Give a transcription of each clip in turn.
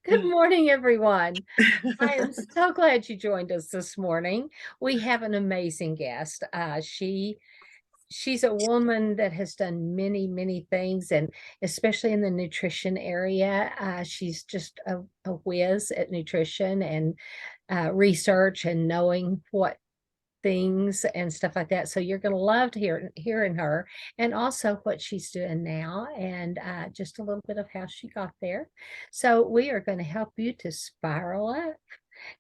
Good morning, everyone. I am so glad you joined us this morning. We have an amazing guest. She's a woman that has done many things, and especially in the nutrition area. She's just a whiz at nutrition and research and knowing what things and stuff like that. So you're going to love to hearing her, and also what she's doing now, and just a little bit of how she got there. So we are going to help you to spiral up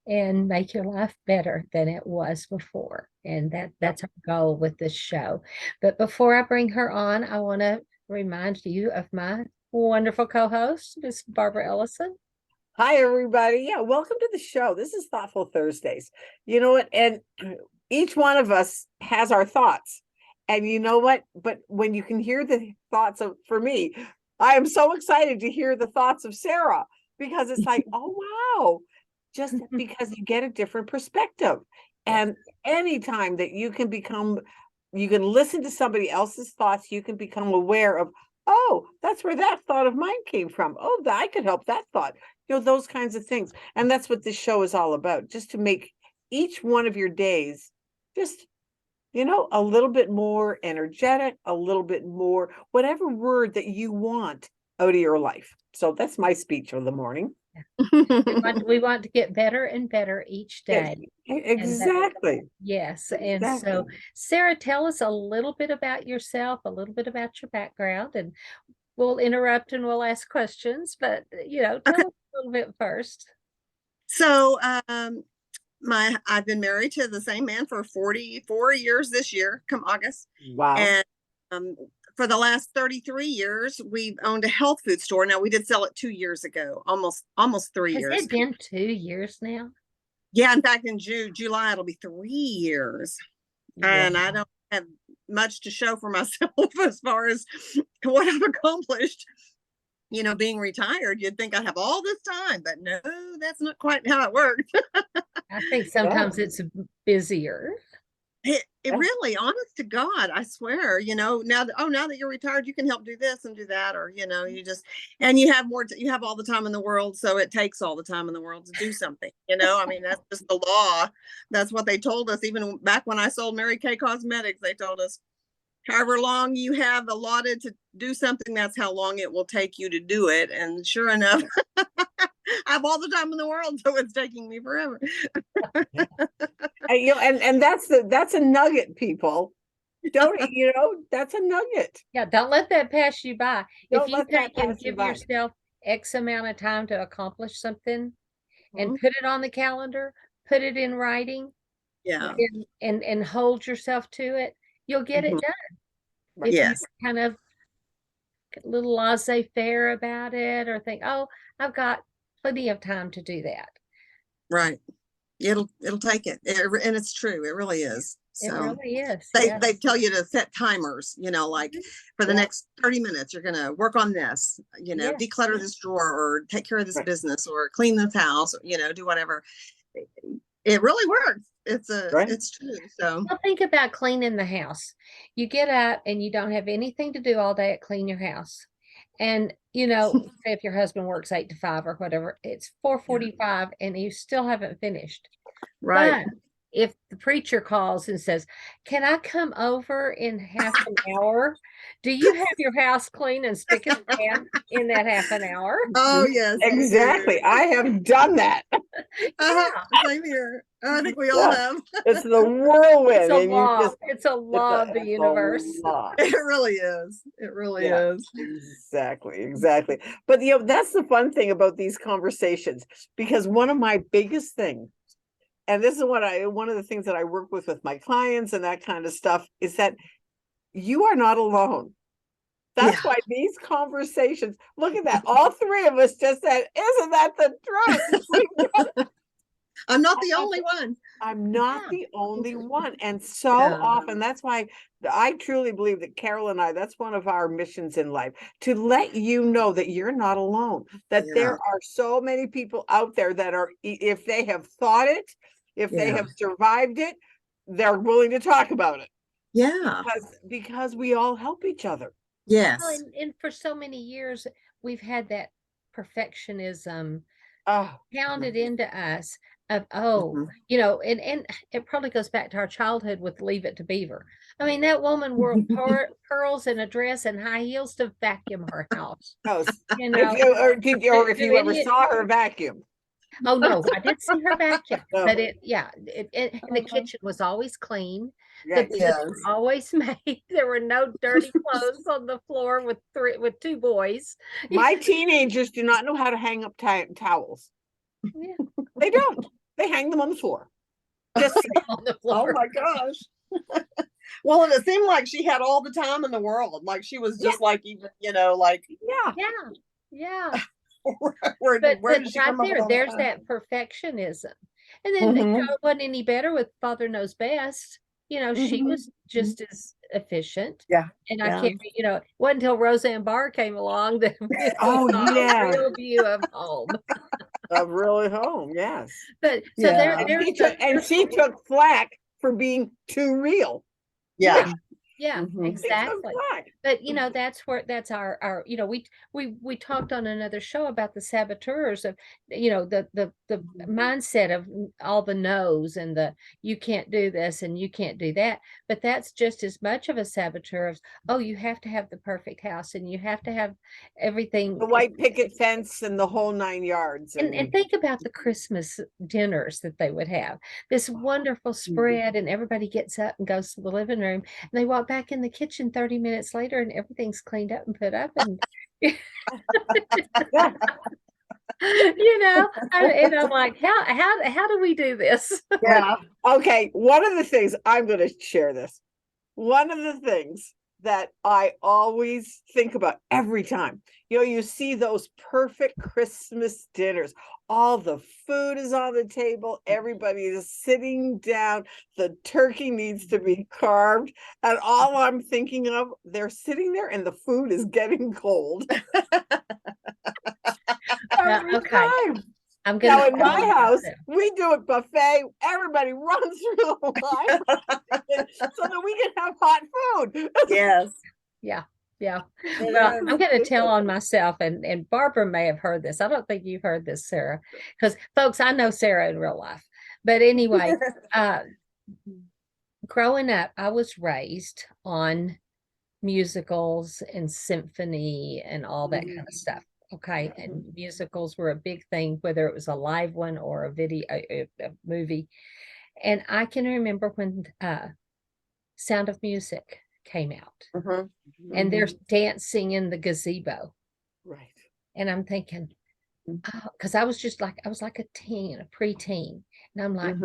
and make your life better than it was before. And that's our goal with this show. But before I bring her on, I want to remind you of my wonderful co-host, Miss Barbara Ellison. Hi, everybody. Yeah, welcome to the show. This is Thoughtful Thursdays. You know what? And each one of us has our thoughts. And you know what? But when you can hear the thoughts of, for me, I am so excited to hear the thoughts of Sara, because it's like, oh, wow, just because you get a different perspective. And anytime that you can listen to somebody else's thoughts, you can become aware of, oh, that's where that thought of mine came from. Oh, I could help that thought. Those kinds of things. And that's what this show is all about, just to make each one of your days just, a little bit more energetic, a little bit more, whatever word that you want out of your life. So that's my speech for the morning. We want to get better and better each day. Exactly. Yes. And so, Sara, tell us a little bit about yourself, a little bit about your background, and we'll interrupt and we'll ask questions, but tell us a little bit first. So I've been married to the same man for 44 years this year, come August. Wow. And for the last 33 years, we've owned a health food store. Now, we did sell it 2 years ago, almost 3 years. Has it been 2 years now? Yeah, in fact, in July, it'll be 3 years. Wow. And I don't have much to show for myself as far as what I've accomplished. Being retired, you'd think I'd have all this time, but no, that's not quite how it works. I think sometimes it's busier. It really, honest to God, I swear, now that you're retired, you can help do this and do that, or, and you have you have all the time in the world. So it takes all the time in the world to do something, I mean, that's just the law. That's what they told us. Even back when I sold Mary Kay Cosmetics, they told us, however long you have allotted to do something, that's how long it will take you to do it. And sure enough, I have all the time in the world, so it's taking me forever. And that's a nugget, people. That's a nugget. Yeah, don't let that pass you by. If you can give yourself X amount of time to accomplish something, and put it on the calendar, put it in writing, and hold yourself to it, you'll get it done. If you kind of a little laissez-faire about it, or think, oh, I've got plenty of time to do that. Right. It'll take it. And it's true. It really is. So it really is. They tell you to set timers, like for the next 30 minutes, you're going to work on this, declutter this drawer, or take care of this business, or clean this house, do whatever. It really works. It's true. So think about cleaning the house. You get up and you don't have anything to do all day at clean your house. And, say if your husband works 8 to 5 or whatever, it's 4:45 and you still haven't finished. Right. But if the preacher calls and says, can I come over in half an hour? Do you have your house clean and spick and span in that half an hour? Oh, yes. Exactly. I have done that. Same here. I think we all have. It's the whirlwind. It's a law. It's a law of the universe. It really is. It really is. Exactly. But that's the fun thing about these conversations, because one of my biggest things, and this is one of the things that I work with my clients and that kind of stuff, is that you are not alone. That's why these conversations, look at that. All three of us just said, isn't that the truth? I'm not the only one. I'm not the only one. And so often, that's why I truly believe that Carol and I, that's one of our missions in life, to let you know that you're not alone, that there are so many people out there that are, if they have thought it, if they have survived it, they're willing to talk about it. Yeah. Because we all help each other. Yes. Well, and for so many years, we've had that perfectionism Oh, pounded right. into us of, oh, you know, and it probably goes back to our childhood with Leave It to Beaver. I mean, that woman wore pearls and a dress and high heels to vacuum her house. House. You know, Or if do you ever any, saw her vacuum. oh no, I did see her vacuum, No. but and the kitchen was always clean. The Right. beds Yes. were always made. There were no dirty clothes on the floor with two boys. My teenagers do not know how to hang up towels. Yeah, They don't. They hang them on the floor. Just on the Oh floor. my gosh. Well, and it seemed like she had all the time in the world. Like she was just like, even, you know, like, yeah. Yeah, yeah. where But did she right come up with there, all there's that? that perfectionism. And then you know, it wasn't any better with Father Knows Best. You know, she was just as efficient. Yeah. And I Yeah. can't, you know, it wasn't until Roseanne Barr came along that we Oh, saw yeah. a real view of home. Of really home, yes. But so Yeah. And she took flack for being too real. Yeah. Yeah, Mhm. She took exactly. flack. But you know, that's our you know, we talked on another show about the saboteurs of, you know, the mindset of all the no's and the you can't do this and you can't do that. But that's just as much of a saboteur of, oh, you have to have the perfect house and you have to have everything. The white picket fence and the whole 9 yards. And think about the Christmas dinners that they would have. This wonderful spread, and everybody gets up and goes to the living room, and they walk back in the kitchen 30 minutes later, and everything's cleaned up and put up, and Yeah. you know, and I'm like, how do we do this? Yeah. Okay, one of the things I'm going to share this. One of the things that I always think about every time, you know, you see those perfect Christmas dinners. All the food is on the table. Everybody is sitting down. The turkey needs to be carved. And all I'm thinking of, they're sitting there and the food is getting cold. Every Okay. time. I'm Now, gonna in my tell house, myself. we do it buffet. Everybody runs through the line so that we can have hot food. Yes. Yeah. Yeah. It Well, is. I'm going to tell on myself, and Barbara may have heard this. I don't think you've heard this, Sarah, because folks, I know Sarah in real life. But anyway, growing up, I was raised on musicals and symphony and all that kind of stuff. Okay. And musicals were a big thing, whether it was a live one or a video, a movie. And I can remember when Sound of Music came out, and they're dancing in the gazebo. Right. And I'm thinking, because I was like a teen, a preteen. And I'm like,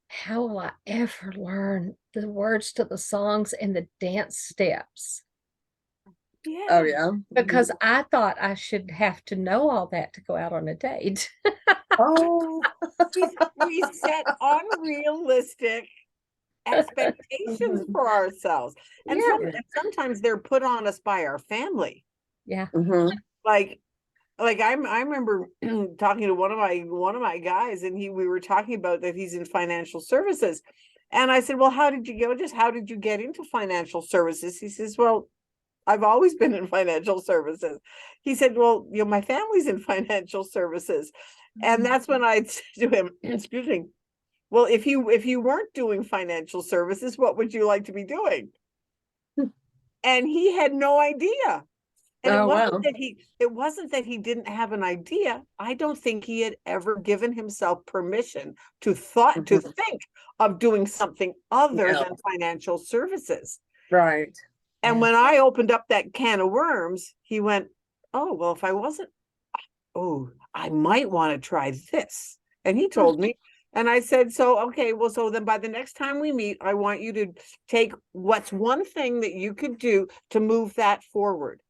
how will I ever learn the words to the songs and the dance steps? Yeah. Oh yeah. Because I thought I should have to know all that to go out on a date. Oh. We set unrealistic expectations for ourselves. And sometimes they're put on us by our family. Yeah. Like I remember talking to one of my guys, and we were talking about that he's in financial services. And I said, well, how did you get into financial services? He says, well, I've always been in financial services. He said, well, you know, my family's in financial services. And that's when I said to him, excuse me, well, if you weren't doing financial services, what would you like to be doing? And he had no idea. And it wasn't that he didn't have an idea. I don't think he had ever given himself permission to think of doing something other than financial services. Right. And when I opened up that can of worms, he went, oh, well, if I wasn't, I might want to try this. And he told me, and I said, so, okay, well, so then by the next time we meet, I want you to take what's one thing that you could do to move that forward.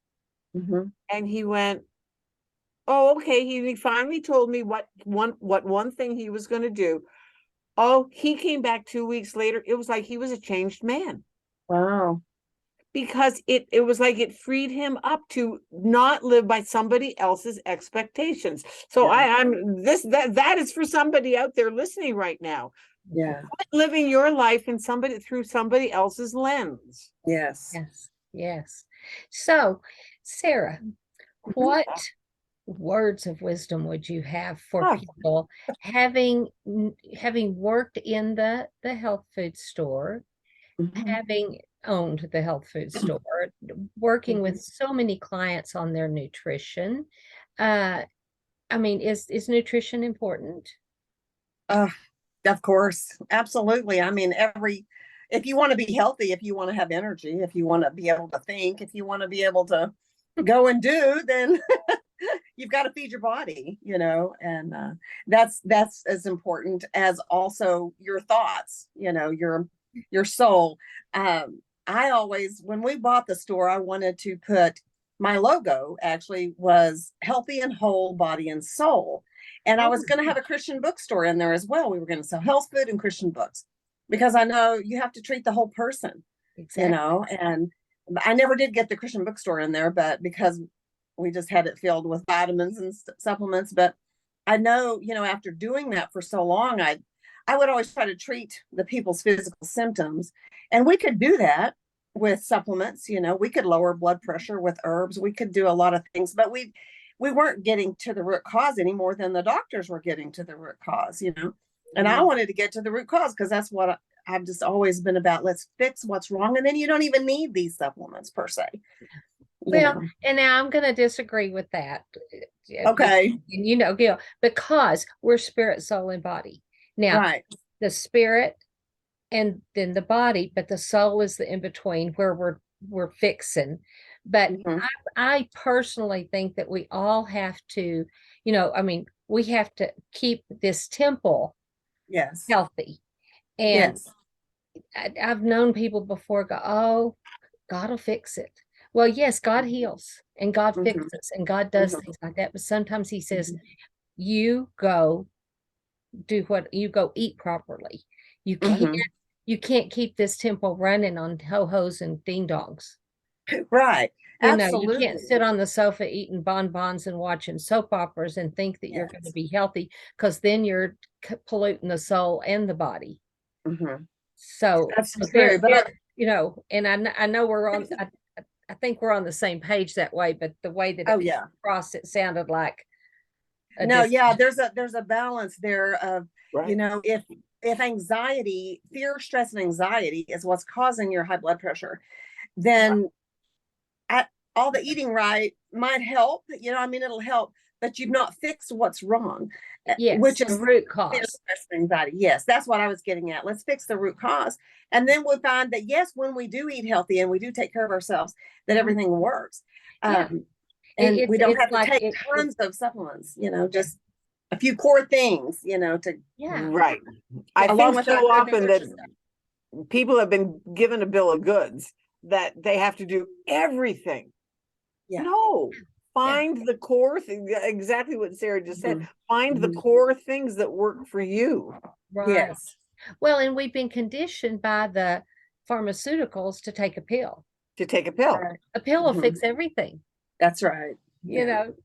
And he went, oh, okay. He finally told me what one thing he was going to do. Oh, he came back 2 weeks later. It was like he was a changed man. Wow. Because it was like it freed him up to not live by somebody else's expectations. So that is for somebody out there listening right now. Yeah. Living your life through somebody else's lens. Yes. Yes. So, Sarah, what words of wisdom would you have for Oh. people having worked in the health food store, having owned the health food store, working with so many clients on their nutrition? I mean, is nutrition important? Of course, absolutely. I mean, if you want to be healthy, if you want to have energy, if you want to be able to think, if you want to be able to go and do, then you've got to feed your body, and that's as important as also your thoughts, your soul. I always, when we bought the store, I wanted to put, my logo actually was healthy and whole body and soul. And I was going to have a Christian bookstore in there as well. We were going to sell health food and Christian books, because I know you have to treat the whole person, Exactly. and I never did get the Christian bookstore in there, but because we just had it filled with vitamins and supplements. But I know, after doing that for so long, I would always try to treat the people's physical symptoms, and we could do that with supplements. We could lower blood pressure with herbs. We could do a lot of things, but we weren't getting to the root cause any more than the doctors were getting to the root cause, and I wanted to get to the root cause, because that's what I've just always been about. Let's fix what's wrong. And then you don't even need these supplements per se. Well, and now I'm going to disagree with that. Okay. Gil, because we're spirit, soul, and body. Now, right. The spirit and then the body, but the soul is the in between where we're fixing. But I personally think that we all have to, we have to keep this temple healthy. And I've known people before go, oh, God will fix it. Well, yes, God heals and God fixes and God does things like that. But sometimes he says, you go eat properly. You can't keep this temple running on ho-hos and ding-dongs. Right. Absolutely. You can't sit on the sofa eating bonbons and watching soap operas and think that you're going to be healthy, because then you're polluting the soul and the body. So that's true. But and I know we're on. I think we're on the same page that way. But the way that it across, it sounded like there's a balance there of if anxiety, fear, stress, and anxiety is what's causing your high blood pressure, then all the eating right might help. It'll help, but you've not fixed what's wrong. Yes, which is the root cause. Fear, stress, and anxiety. Yes, that's what I was getting at. Let's fix the root cause, and then we'll find that when we do eat healthy and we do take care of ourselves, that everything works. And we don't have to take tons of supplements. Just a few core things. Right. I think so often that people have been given a bill of goods that they have to do everything. No, find the core thing, exactly what Sarah just said. Find the core things that work for you. Right. Yes. Well, and we've been conditioned by the pharmaceuticals to take a pill. A pill will fix everything. That's right.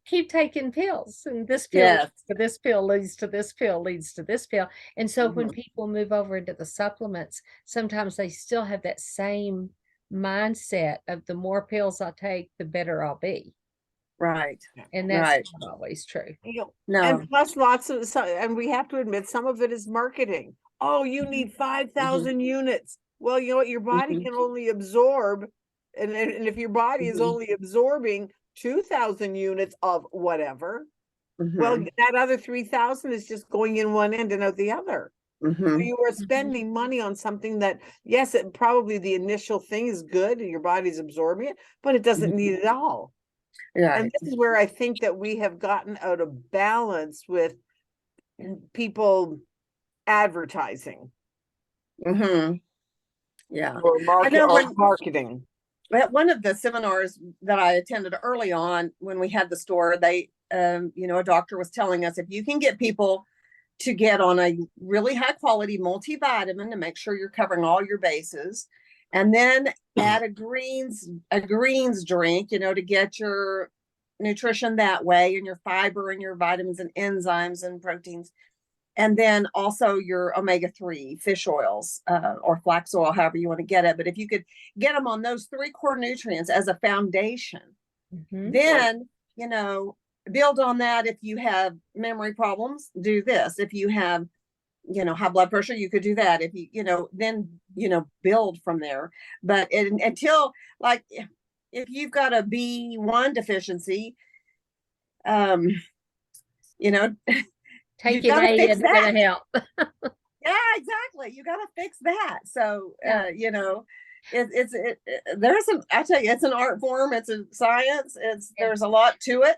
Keep taking pills, and this pill to this pill leads to this pill leads to this pill. And so when people move over into the supplements, sometimes they still have that same mindset of the more pills I take, the better I'll be. Right. And that's not always true. No. And plus and we have to admit, some of it is marketing. Oh, you need 5,000 units. Well, you know what? Your body can only absorb, and if your body is only absorbing 2,000 units of whatever, well, that other 3,000 is just going in one end and out the other. So you are spending money on something that, yes, probably the initial thing is good and your body's absorbing it, but it doesn't need it all. And this is where I think that we have gotten out of balance with people advertising. Yeah. Or marketing. At one of the seminars that I attended early on, when we had the store, they, a doctor was telling us, if you can get people to get on a really high quality multivitamin to make sure you're covering all your bases, and then add a greens drink, to get your nutrition that way, and your fiber and your vitamins and enzymes and proteins, and then also your omega-3 fish oils, or flax oil, however you want to get it. But if you could get them on those 3 core nutrients as a foundation, then build on that. If you have memory problems, do this. If you have, high blood pressure, you could do that. If then, build from there. But until, like, if you've got a B1 deficiency, Take you've it got to A, fix it's gonna that. help. Yeah, exactly. You got to fix that. So, there's I tell you, it's an art form. It's a science. There's a lot to it.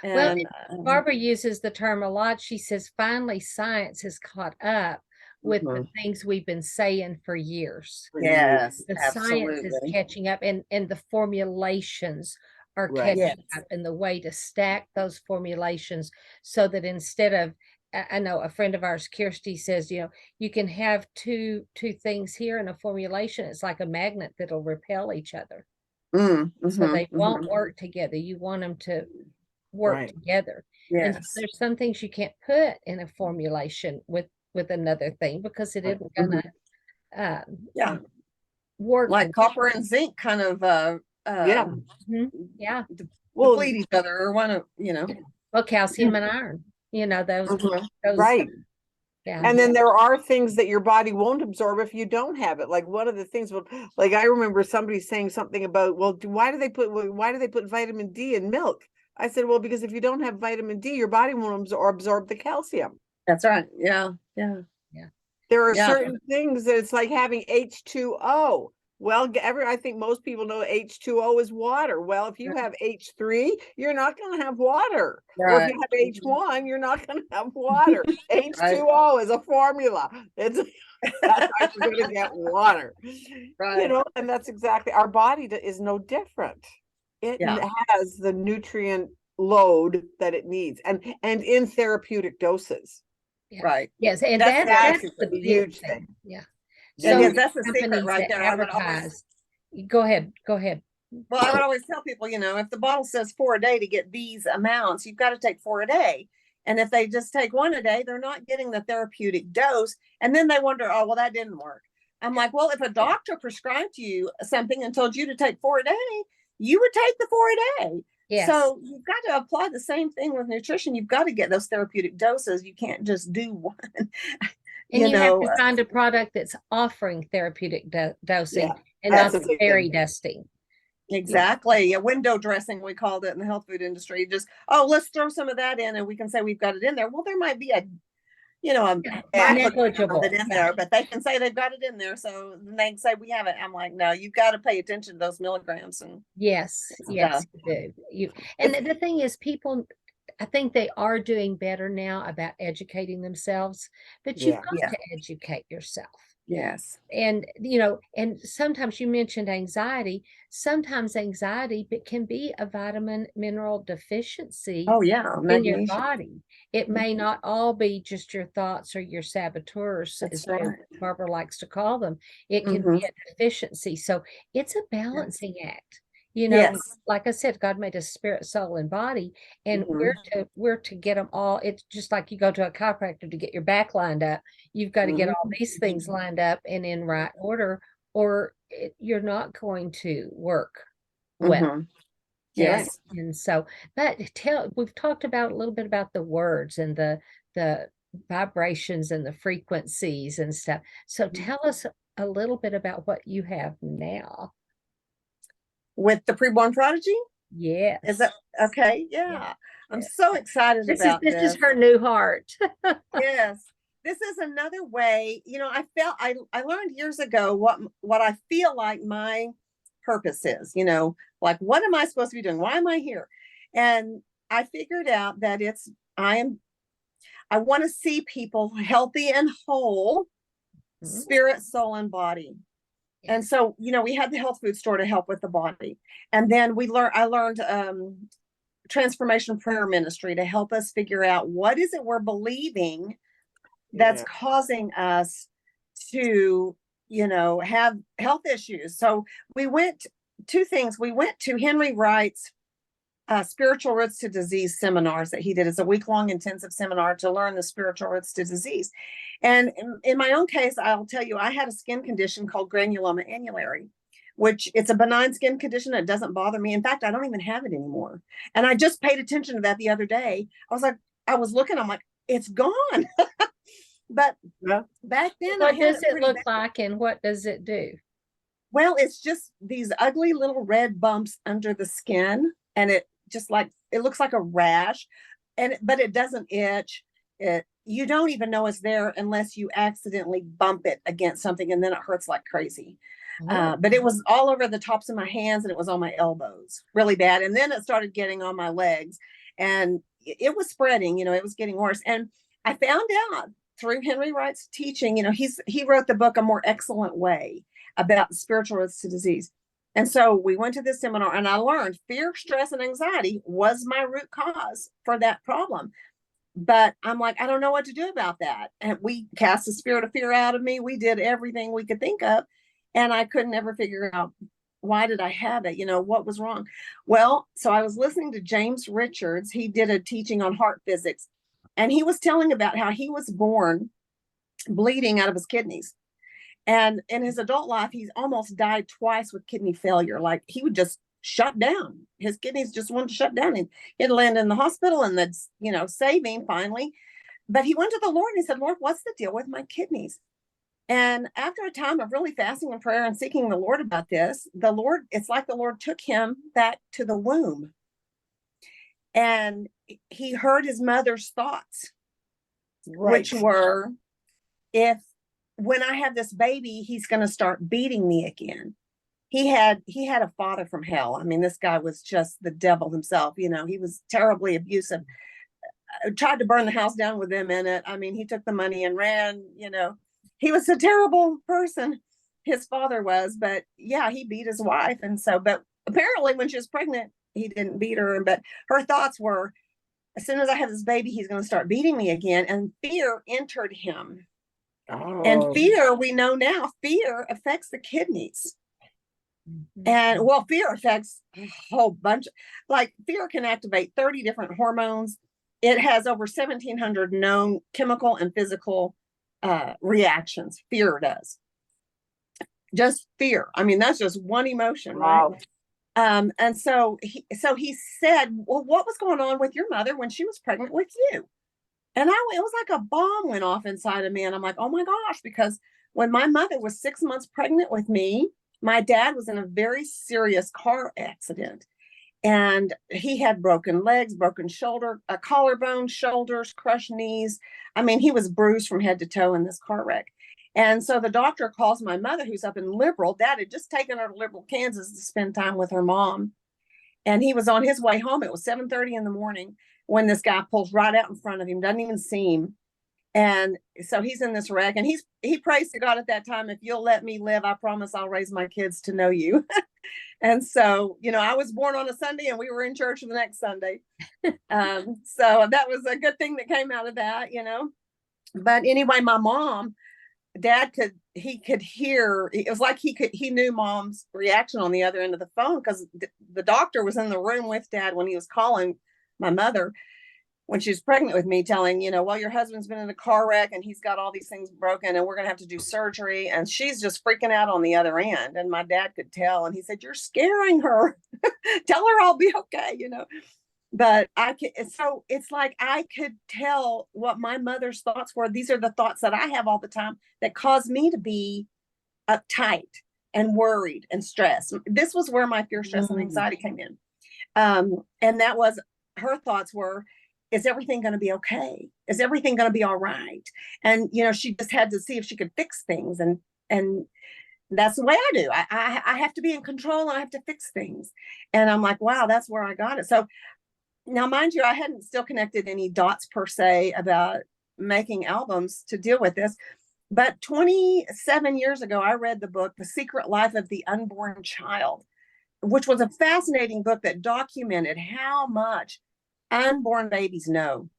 Well, And Barbara uses the term a lot. She says, finally, science has caught up with the things we've been saying for years. yes, The absolutely. science is catching up, and the formulations are Right. catching Yes. up, and the way to stack those formulations so that instead of, I know a friend of ours, Kirsty, says, you can have two things here in a formulation. It's like a magnet that'll repel each other. So they won't work together. You want them to work Right. together. And Yes. there's some things you can't put in a formulation with another thing because it isn't gonna Yeah. work Like copper and zinc kind of Yeah. yeah. Well, deplete each other, or one of, Well, calcium and iron, those right. yeah. And then there are things that your body won't absorb if you don't have it. Like one of the things, like I remember somebody saying something about, well, why do they put vitamin D in milk? I said, well, because if you don't have vitamin D, your body won't absorb the calcium. That's right. Yeah. There are Yeah. certain things that it's like having H2O. Well, I think most people know H2O is water. Well, if you have H3, you're not going to have water. Or if Right. you have H1, you're not going to have water. H2O is a formula. That's how you're going to get water. Right. And that's exactly, our body is no different. It Yeah. has the nutrient load that it needs, and in therapeutic doses. Yeah. Right. Yes, and That's that's the a big huge thing. thing. Yeah. That So is, that's the secret companies right that there. I would always, advertise. Go ahead. well, I would always tell people, if the bottle says 4 a day to get these amounts, you've got to take 4 a day. And if they just take 1 a day, they're not getting the therapeutic dose. And then they wonder, oh, well, that didn't work. I'm like, well, if a doctor prescribed you something and told you to take 4 a day, you would take the 4 a day. Yes. So you've got to apply the same thing with nutrition. You've got to get those therapeutic doses. You can't just do one. And you have to find a product that's offering therapeutic dosing and not the fairy dusting. Exactly. A window dressing, we called it in the health food industry. Just, let's throw some of that in and we can say we've got it in there. Well, there might be a negligible in there, but they can say they've got it in there. So they can say we have it. I'm like, no, you've got to pay attention to those milligrams. And yes, you do. And the thing is, people, I think they are doing better now about educating themselves, but you've got to educate yourself. Yes. And, and sometimes you mentioned anxiety. Sometimes anxiety can be a vitamin mineral deficiency in your body. It may not all be just your thoughts or your saboteurs, as Barbara likes to call them. It can be a deficiency. So it's a balancing act. Like I said, God made us spirit, soul, and body, and we're to get them all. It's just like you go to a chiropractor to get your back lined up. You've got to get all these things lined up and in right order, or you're not going to work well. Yes. And so, but we've talked about a little bit about the words and the vibrations and the frequencies and stuff. So tell us a little bit about what you have now. With the preborn prodigy? Yes. Is that okay? Yeah. I'm so excited about this. This is her new heart. Yes. This is another way, I learned years ago what I feel like my purpose is, like, what am I supposed to be doing? Why am I here? And I figured out that I want to see people healthy and whole, spirit, soul, and body. And so, we had the health food store to help with the body. And then I learned transformation prayer ministry to help us figure out what is it we're believing that's causing us to, have health issues. So we went to Henry Wright's spiritual roots to disease seminars that he did. It's a week-long intensive seminar to learn the spiritual roots to disease. And in my own case, I'll tell you, I had a skin condition called granuloma annulare, which it's a benign skin condition. It doesn't bother me. In fact, I don't even have it anymore. And I just paid attention to that the other day. I was looking, I'm like, it's gone. But Yeah. back then, What does it look like and what does it do? Well, it's just these ugly little red bumps under the skin, and it looks like a rash, but it doesn't itch. You don't even know it's there unless you accidentally bump it against something, and then it hurts like crazy. But it was all over the tops of my hands, and it was on my elbows, really bad. And then it started getting on my legs, and it was spreading. It was getting worse. And I found out through Henry Wright's teaching. He wrote the book A More Excellent Way about spiritual roots to disease. And so we went to this seminar, and I learned fear, stress, and anxiety was my root cause for that problem. But I'm like, I don't know what to do about that. And we cast the spirit of fear out of me. We did everything we could think of, and I couldn't ever figure out, why did I have it? What was wrong? Well, so I was listening to James Richards. He did a teaching on heart physics, and he was telling about how he was born bleeding out of his kidneys. And in his adult life, he's almost died twice with kidney failure. Like, he would just shut down. His kidneys just wanted to shut down, and he'd land in the hospital, and that's, saving finally. But he went to the Lord and he said, Lord, what's the deal with my kidneys? And after a time of really fasting and prayer and seeking the Lord about this, it's like the Lord took him back to the womb. And he heard his mother's thoughts, right, which were, when I have this baby, he's going to start beating me again. He had a father from hell. I mean, this guy was just the devil himself. He was terribly abusive. Tried to burn the house down with them in it. I mean, he took the money and ran. He was a terrible person. His father was, but yeah, he beat his wife. And so, but apparently when she was pregnant, he didn't beat her. But her thoughts were, as soon as I have this baby, he's going to start beating me again. And fear entered him. Oh. And fear, we know now, fear affects the kidneys. Mm-hmm. And fear affects a whole bunch. Like, fear can activate 30 different hormones. It has over 1,700 known chemical and physical reactions. Fear does. Just fear. I mean, that's just one emotion, wow. Right? And so he said, well, what was going on with your mother when she was pregnant with you? And it was like a bomb went off inside of me. And I'm like, oh my gosh, because when my mother was 6 months pregnant with me, my dad was in a very serious car accident. And he had broken legs, broken shoulder, a collarbone, shoulders, crushed knees. I mean, he was bruised from head to toe in this car wreck. And so the doctor calls my mother, who's up in Liberal. Dad had just taken her to Liberal, Kansas to spend time with her mom. And he was on his way home. It was 7:30 in the morning when this guy pulls right out in front of him, doesn't even see him. And so he's in this wreck, and he prays to God at that time, if you'll let me live, I promise I'll raise my kids to know you. And so, I was born on a Sunday, and we were in church the next Sunday. So that was a good thing that came out of that, But anyway, my mom, Dad could hear, it was like he knew Mom's reaction on the other end of the phone, because the doctor was in the room with Dad when he was calling my mother when she was pregnant with me, telling, well, your husband's been in a car wreck and he's got all these things broken and we're going to have to do surgery. And she's just freaking out on the other end. And my dad could tell. And he said, you're scaring her. Tell her I'll be okay, But so it's like I could tell what my mother's thoughts were. These are the thoughts that I have all the time that cause me to be uptight and worried and stressed. This was where my fear, stress, and anxiety came in. And that was, her thoughts were, is everything going to be okay? Is everything going to be all right? And, she just had to see if she could fix things. And that's the way I do. I have to be in control, and I have to fix things. And I'm like, wow, that's where I got it. So now, mind you, I hadn't still connected any dots per se about making albums to deal with this. But 27 years ago, I read the book, The Secret Life of the Unborn Child, which was a fascinating book that documented how much unborn babies know.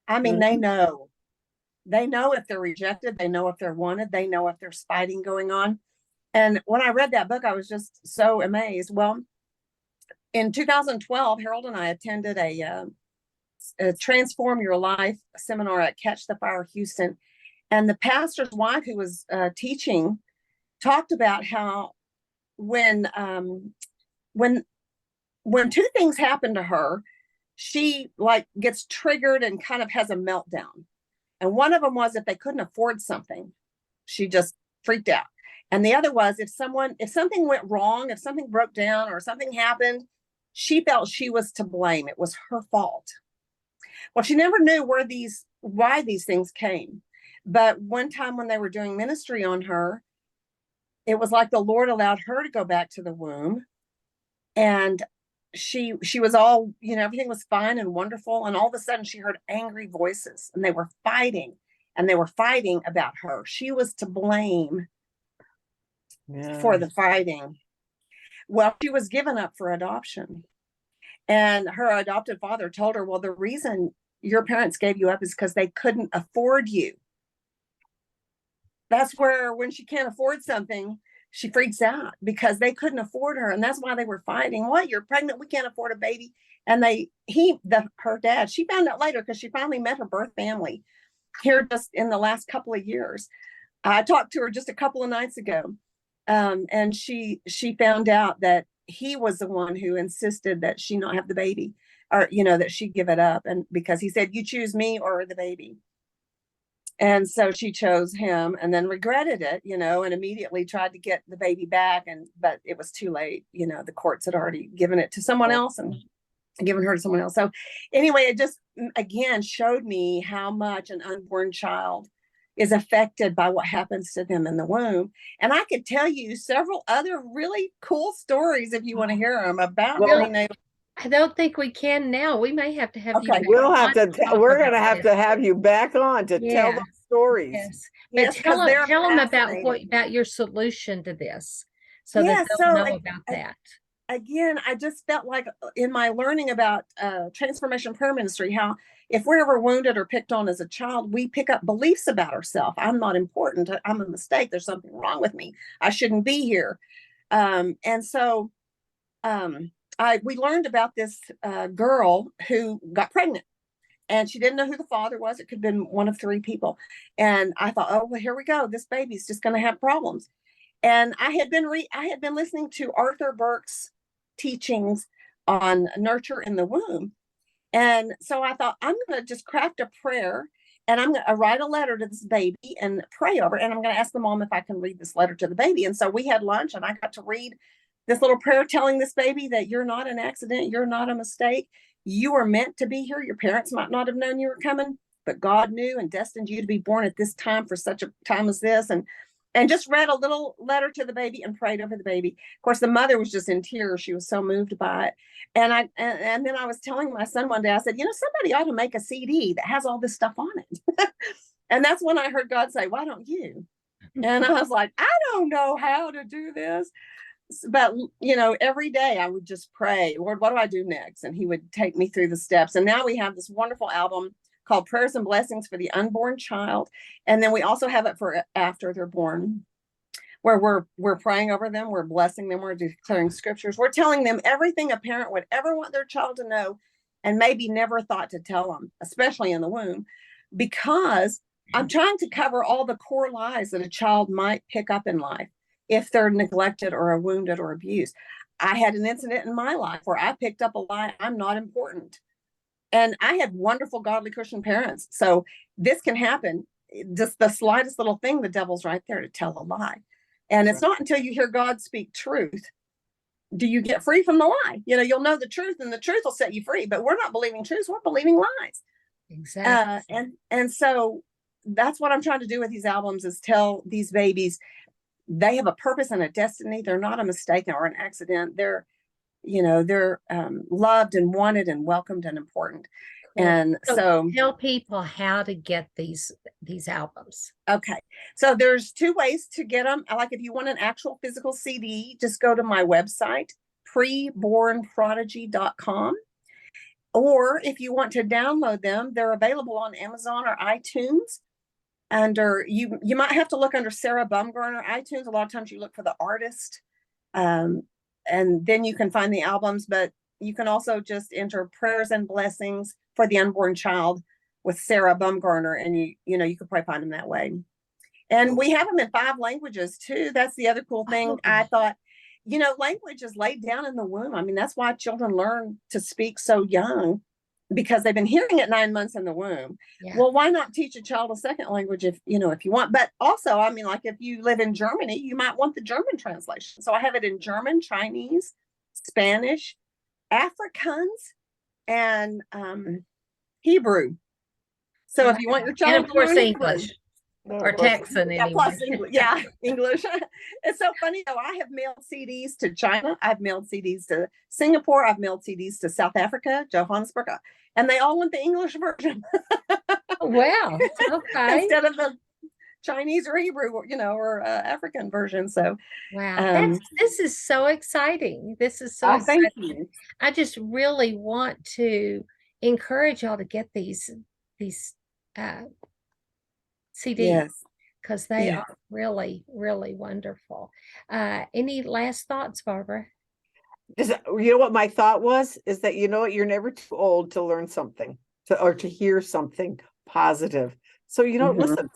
I mean, they know. They know if they're rejected. They know if they're wanted. They know if there's fighting going on. And when I read that book, I was just so amazed. Well, in 2012, Harold and I attended a Transform Your Life seminar at Catch the Fire Houston. And the pastor's wife, who was teaching, talked about how when when when two things happen to her, she like gets triggered and kind of has a meltdown. And one of them was if they couldn't afford something, she just freaked out. And the other was if something went wrong, if something broke down or something happened, she felt she was to blame. It was her fault. Well, she never knew why these things came. But one time when they were doing ministry on her, it was like the Lord allowed her to go back to the womb, and she was all, everything was fine and wonderful. And all of a sudden she heard angry voices, and they were fighting about her. She was to blame for the fighting. Well, she was given up for adoption, and her adopted father told her, well, the reason your parents gave you up is because they couldn't afford you. That's where, when she can't afford something, she freaks out because they couldn't afford her. And that's why they were fighting. What? You're pregnant. We can't afford a baby. And her dad, she found out later because she finally met her birth family here just in the last couple of years. I talked to her just a couple of nights ago. And she found out that he was the one who insisted that she not have the baby, or, that she give it up. And because he said, you choose me or the baby. And so she chose him, and then regretted it, and immediately tried to get the baby back. But it was too late. The courts had already given it to someone else and given her to someone else. So anyway, it just, again, showed me how much an unborn child is affected by what happens to them in the womb. And I could tell you several other really cool stories if you want to hear them about being able. I don't think we can now. We may have to have you. We'll have to. We're going to have you back on to tell those stories. Yes, but tell them about your solution to this, so that they'll know about that. Again, I just felt like in my learning about transformation prayer ministry, how if we're ever wounded or picked on as a child, we pick up beliefs about ourselves. I'm not important. I'm a mistake. There's something wrong with me. I shouldn't be here. And so we learned about this girl who got pregnant, and she didn't know who the father was. It could have been one of three people. And I thought, oh, well, here we go. This baby's just going to have problems. And I had been listening to Arthur Burke's teachings on nurture in the womb. And so I thought, I'm going to just craft a prayer, and I'm going to write a letter to this baby and pray over it. And I'm going to ask the mom if I can read this letter to the baby. And so we had lunch, and I got to read this little prayer telling this baby that you're not an accident. You're not a mistake. You were meant to be here. Your parents might not have known you were coming, but God knew and destined you to be born at this time for such a time as this. And just read a little letter to the baby and prayed over the baby. Of course, the mother was just in tears. She was so moved by it. And then I was telling my son one day, I said, somebody ought to make a CD that has all this stuff on it. And that's when I heard God say, why don't you? And I was like, I don't know how to do this. But, every day I would just pray, Lord, what do I do next? And he would take me through the steps. And now we have this wonderful album called Prayers and Blessings for the Unborn Child. And then we also have it for after they're born, where we're praying over them, we're blessing them, we're declaring scriptures, we're telling them everything a parent would ever want their child to know and maybe never thought to tell them, especially in the womb, because I'm trying to cover all the core lies that a child might pick up in life if they're neglected or wounded or abused. I had an incident in my life where I picked up a lie, I'm not important. And I had wonderful, godly Christian parents. So this can happen. Just the slightest little thing, the devil's right there to tell a lie. And it's not until you hear God speak truth do you get free from the lie. You'll know the truth, and the truth will set you free. But we're not believing truth, we're believing lies. Exactly. And so that's what I'm trying to do with these albums, is tell these babies they have a purpose and a destiny. They're not a mistake or an accident. They're loved and wanted and welcomed and important. Cool. And so tell people how to get these albums. Okay. So there's two ways to get them. Like if you want an actual physical CD, just go to my website, prebornprodigy.com. Or if you want to download them, they're available on Amazon or iTunes. Under you might have to look under Sara Baumgardner iTunes. A lot of times you look for the artist, and then you can find the albums. But you can also just enter Prayers and Blessings for the Unborn Child with Sara Baumgardner, and you can probably find them that way. And we have them in 5 languages too. That's the other cool thing. I thought, you know, language is laid down in the womb. I mean, that's why children learn to speak so young, because they've been hearing it 9 months in the womb. Yeah. Well, why not teach a child a second language if, you know, if you want? But also, I mean, like if you live in Germany, you might want the German translation. So I have it in German, Chinese, Spanish, Afrikaans, and Hebrew. So if you want your child And of to course, learn English. Or Texan yeah, plus anyway. English. Yeah, English. It's so funny though. I have mailed CDs to China. I've mailed CDs to Singapore. I've mailed CDs to South Africa, Johannesburg, and they all want the English version. Wow. Okay. Instead of the Chinese or Hebrew, you know, or African version. So Wow. This is so exciting. This is so thank exciting. you. I just really want to encourage y'all to get these CDs, Yes. because they Yeah. are really, really wonderful. Any last thoughts, Barbara? You know what my thought was? Is that, you know what, you're never too old to learn something, or to hear something positive. So, you know, listen,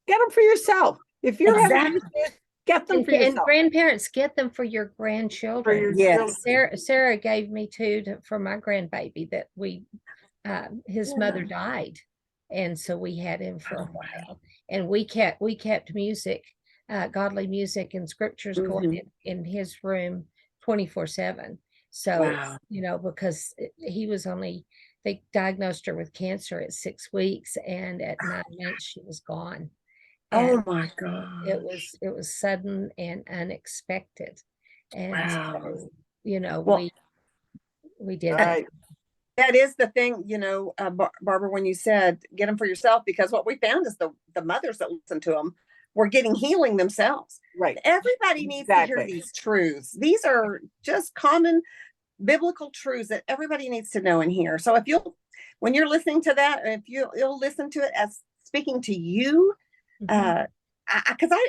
get them for yourself. If you're having kids, get them for yourself. And grandparents, get them for your grandchildren. Yes. Sarah gave me two for my grandbaby that his mother died. And so we had him for a while, and we kept music, godly music and scriptures going in his room 24/7. So, you know, because they diagnosed her with cancer at 6 weeks, and at 9 months she was gone. And oh my God. it was sudden and unexpected. And so, you know, we did that. That is the thing, you know, Barbara, when you said get them for yourself, because what we found is the mothers that listen to them were getting healing themselves. Right. Everybody needs to hear these truths. These are just common biblical truths that everybody needs to know and hear. So when you're listening to that, if you'll listen to it as speaking to you, because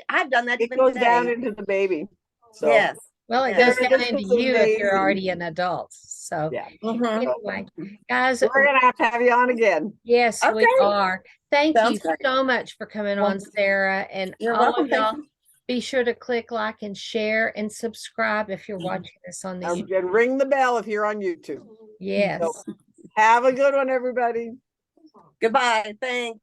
I've done that. It even goes today. down into the baby. So. Yes. Well, it goes down into you if you're already an adult. So anyway, guys, we're gonna have to have you on again. Yes, we are. Thank you so much for coming on, Sarah. And you're all welcome. of y'all, be sure to click like and share and subscribe if you're watching this on the YouTube. And ring the bell if you're on YouTube. Yes. So, have a good one, everybody. Goodbye. Thanks.